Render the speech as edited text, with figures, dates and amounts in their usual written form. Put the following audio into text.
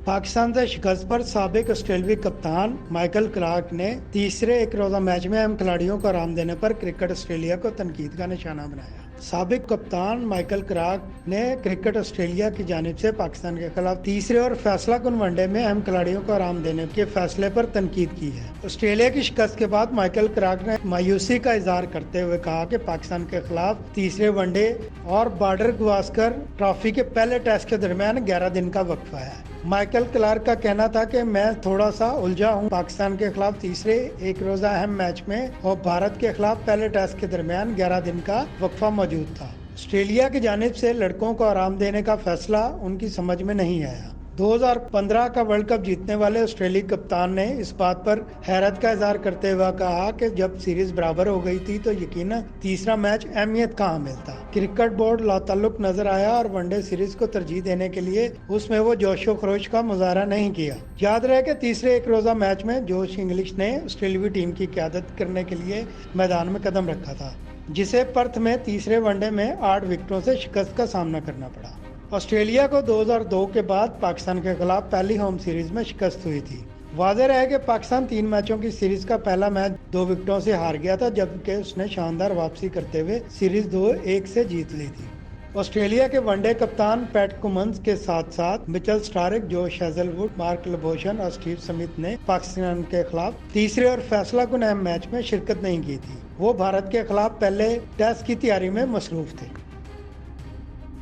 पाकिस्तान से शिकस्त पर साबिक ऑस्ट्रेलियाई कप्तान माइकल क्लार्क ने तीसरे एक रोज़ा मैच में अहम खिलाड़ियों को आराम देने पर क्रिकेट ऑस्ट्रेलिया को तनकीद का निशाना बनाया। साबिक कप्तान माइकल क्लार्क ने क्रिकेट ऑस्ट्रेलिया की जानिब से पाकिस्तान के खिलाफ तीसरे और फैसला कुन वनडे में अहम खिलाड़ियों को आराम देने के फैसले पर तनकीद की है। ऑस्ट्रेलिया की शिकस्त के बाद माइकल क्लार्क ने मायूसी का इजहार करते हुए कहा कि पाकिस्तान के खिलाफ तीसरे वनडे और बॉर्डर गवास्कर ट्रॉफी के पहले टेस्ट के दरमियान 11 दिन का वक्फा है। माइकल क्लार्क का कहना था कि मैं थोड़ा सा उलझा हूं। पाकिस्तान के खिलाफ तीसरे एक रोजा अहम मैच में और भारत के खिलाफ पहले टेस्ट के दरमियान 11 दिन का वक्फा मौजूद था। ऑस्ट्रेलिया की जानिब से लड़कों को आराम देने का फैसला उनकी समझ में नहीं आया। 2015 का वर्ल्ड कप जीतने वाले ऑस्ट्रेलियाई कप्तान ने इस बात पर हैरत का इजहार करते हुए कहा कि जब सीरीज बराबर हो गई थी तो यकीनन तीसरा मैच अहमियत का हामिल था। क्रिकेट बोर्ड लाताल्लुक नजर आया और वनडे सीरीज को तरजीह देने के लिए उसमें वो जोशो खरोश का मुजाहरा नहीं किया। याद रहे कि तीसरे एक रोजा मैच में जोश इंग्लिश ने ऑस्ट्रेलियाई टीम की क़यादत करने के लिए मैदान में कदम रखा था, जिसे पर्थ में तीसरे वनडे में 8 विकेटों से शिकस्त का सामना करना पड़ा। ऑस्ट्रेलिया को 2002 के बाद पाकिस्तान के खिलाफ पहली होम सीरीज में शिकस्त हुई थी। वाज़ेह है कि पाकिस्तान 3 मैचों की सीरीज का पहला मैच 2 विकेटों से हार गया था, जबकि उसने शानदार वापसी करते हुए सीरीज 2-1 से जीत ली थी। ऑस्ट्रेलिया के वनडे कप्तान पैट कुमिंस के साथ साथ Mitchell Starc, Josh Hazlewood, Mark Labuschagne और स्टीव स्मिथ ने पाकिस्तान के खिलाफ तीसरे और फैसला कुन अहम मैच में शिरकत नहीं की थी। वो भारत के खिलाफ पहले टेस्ट की तैयारी में मसरूफ थे।